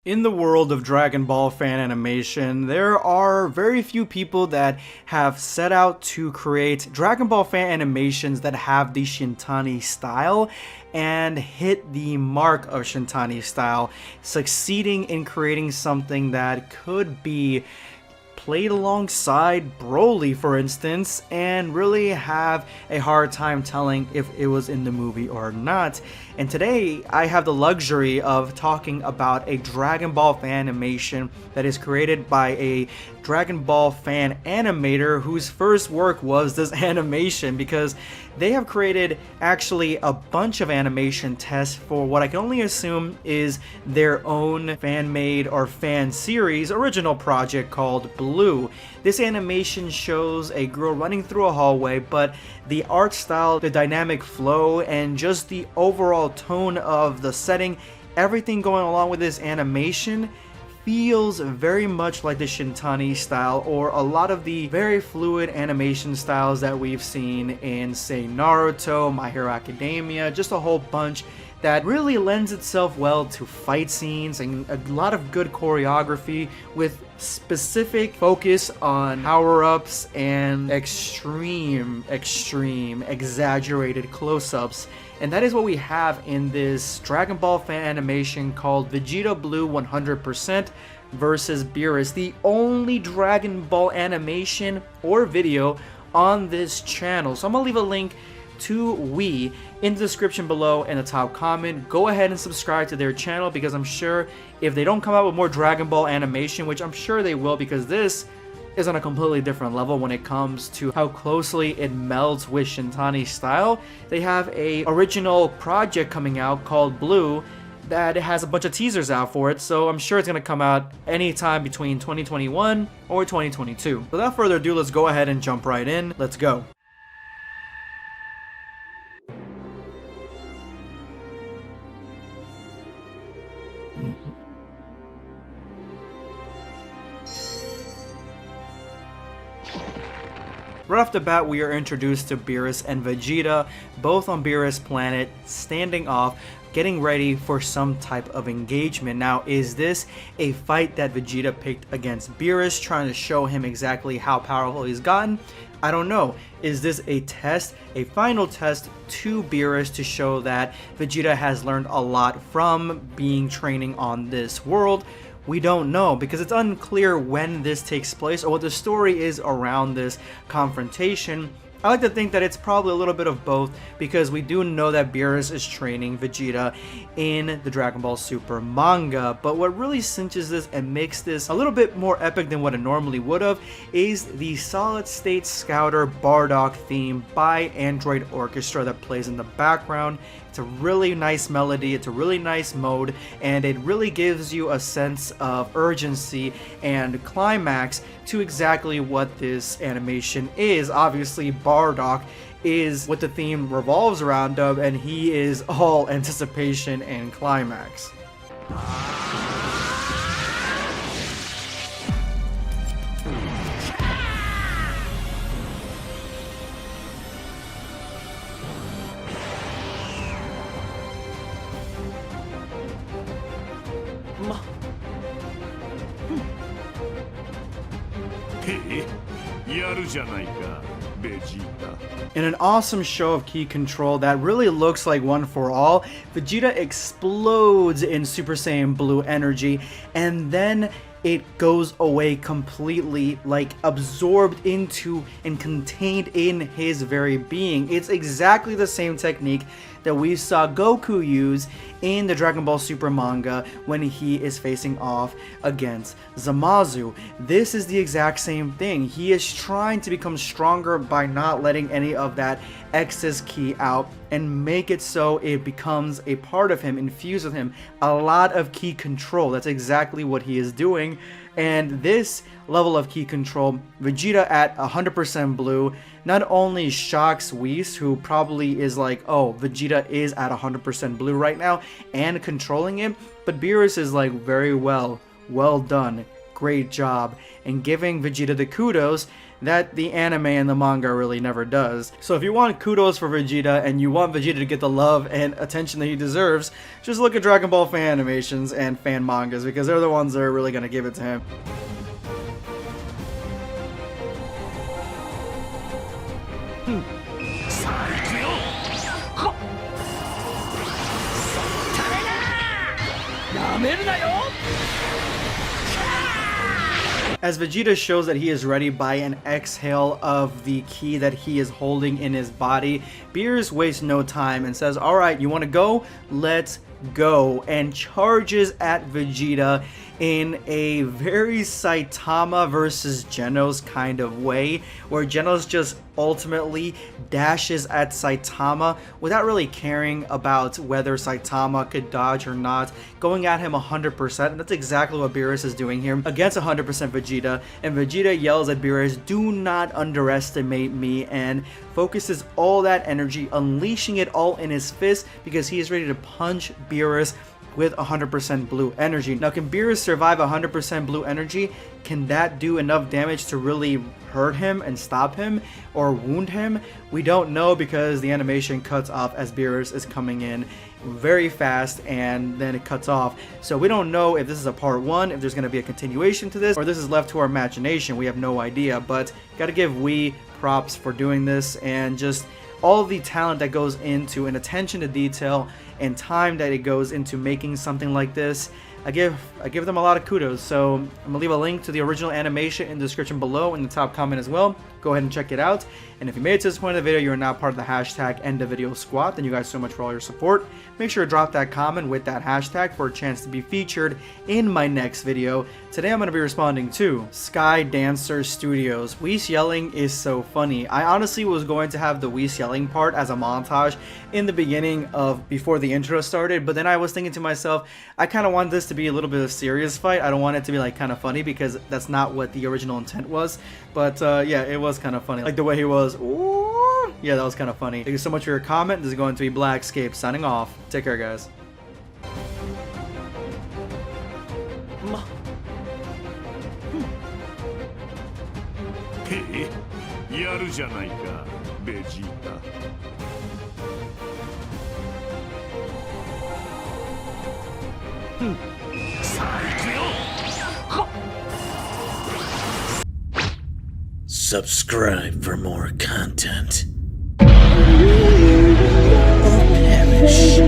In the world of Dragon Ball fan animation, there are very few people that have set out to create Dragon Ball fan animations that have the Shintani style and hit the mark of Shintani style, succeeding in creating something that could be played alongside Broly, for instance, and really have a hard time telling if it was in the movie or not. And today, I have the luxury of talking about a Dragon Ball fan animation that is created by a Dragon Ball fan animator whose first work was this animation, because they have created actually a bunch of animation tests for what I can only assume is their own fan-made or fan series original project called Blue. This animation shows a girl running through a hallway, but the art style, the dynamic flow, and just the overall tone of the setting, everything going along with this animation feels very much like the Shintani style, or a lot of the very fluid animation styles that we've seen in, say, Naruto, My Hero Academia, just a whole bunch that really lends itself well to fight scenes and a lot of good choreography with specific focus on power-ups and extreme exaggerated close-ups. And that is what we have in this Dragon Ball fan animation called Vegeta Blue 100% versus Beerus, the only Dragon Ball animation or video on this channel. So I'm gonna leave a link to Wii in the description below and the top comment. Go ahead and subscribe to their channel, because I'm sure if they don't come out with more Dragon Ball animation, which I'm sure they will, because this is on a completely different level when it comes to how closely it melds with Shintani style. They have a original project coming out called Blue that has a bunch of teasers out for it, so I'm sure it's going to come out anytime between 2021 or 2022. Without further ado, let's go ahead and jump right in. Let's go. Right off the bat, we are introduced to Beerus and Vegeta, both on Beerus' planet, standing off, getting ready for some type of engagement. Now, is this a fight that Vegeta picked against Beerus, trying to show him exactly how powerful he's gotten? I don't know. Is this a test, a final test to Beerus to show that Vegeta has learned a lot from being training on this world? We don't know, because it's unclear when this takes place or what the story is around this confrontation. I like to think that it's probably a little bit of both, because we do know that Beerus is training Vegeta in the Dragon Ball Super manga, but what really cinches this and makes this a little bit more epic than what it normally would have is the Solid State Scouter Bardock theme by Android Orchestra that plays in the background. It's a really nice melody, it's a really nice mode, and it really gives you a sense of urgency and climax to exactly what this animation is. Obviously, Bardock is what the theme revolves around of, and he is all anticipation and climax. In an awesome show of ki control that really looks like One for All, Vegeta explodes in Super Saiyan Blue energy, and then it goes away completely, like absorbed into and contained in his very being. It's exactly the same technique that we saw Goku use in the Dragon Ball Super manga when he is facing off against Zamasu. This is the exact same thing. He is trying to become stronger by not letting any of that excess ki out and make it so it becomes a part of him, infused with him. A lot of ki control. That's exactly what he is doing. And this level of ki control, Vegeta at 100% blue, not only shocks Whis, who probably is like, oh, Vegeta is at 100% blue right now and controlling it, but Beerus is like, very well done, great job, and giving Vegeta the kudos that the anime and the manga really never does. So if you want kudos for Vegeta and you want Vegeta to get the love and attention that he deserves, just look at Dragon Ball fan animations and fan mangas, because they're the ones that are really going to give it to him. As Vegeta shows that he is ready by an exhale of the ki that he is holding in his body, Beerus wastes no time and says, "Alright, you want to go? Let's go," and charges at Vegeta in a very Saitama versus Genos kind of way, where Genos just ultimately dashes at Saitama without really caring about whether Saitama could dodge or not, going at him 100%, and that's exactly what Beerus is doing here against 100% Vegeta. And Vegeta yells at Beerus, "Do not underestimate me," and focuses all that energy, unleashing it all in his fist, because he is ready to punch Beerus with 100% blue energy. Now, can Beerus survive 100% blue energy? Can that do enough damage to really hurt him and stop him or wound him? We don't know, because the animation cuts off as Beerus is coming in very fast, and then it cuts off. So we don't know if this is a part 1, if there's going to be a continuation to this, or this is left to our imagination. We have no idea, but gotta give Wii props for doing this, and just all the talent that goes into and attention to detail and time that it goes into making something like this. I give them a lot of kudos. So I'm gonna leave a link to the original animation in the description below in the top comment as well. Go ahead and check it out. And if you made it to this point of the video, you're now part of the hashtag #EndTheVideoSquad. Thank you guys so much for all your support. Make sure to drop that comment with that hashtag for a chance to be featured in my next video. Today I'm going to be responding to Sky Dancer Studios. Whis yelling is so funny. I honestly was going to have the Whis yelling part as a montage in the beginning of before the intro started, but then I was thinking to myself, I kind of want this to be a little bit of a serious fight. I don't want it to be like kind of funny, because that's not what the original intent was. But yeah, it was kind of funny. Like the way he was, ooh, yeah, that was kind of funny. Thank you so much for your comment. This is going to be Blackscape signing off. Take care, guys. やるじゃないか、ベジータ。さあ行くよ。Subscribe for more content. Or perish.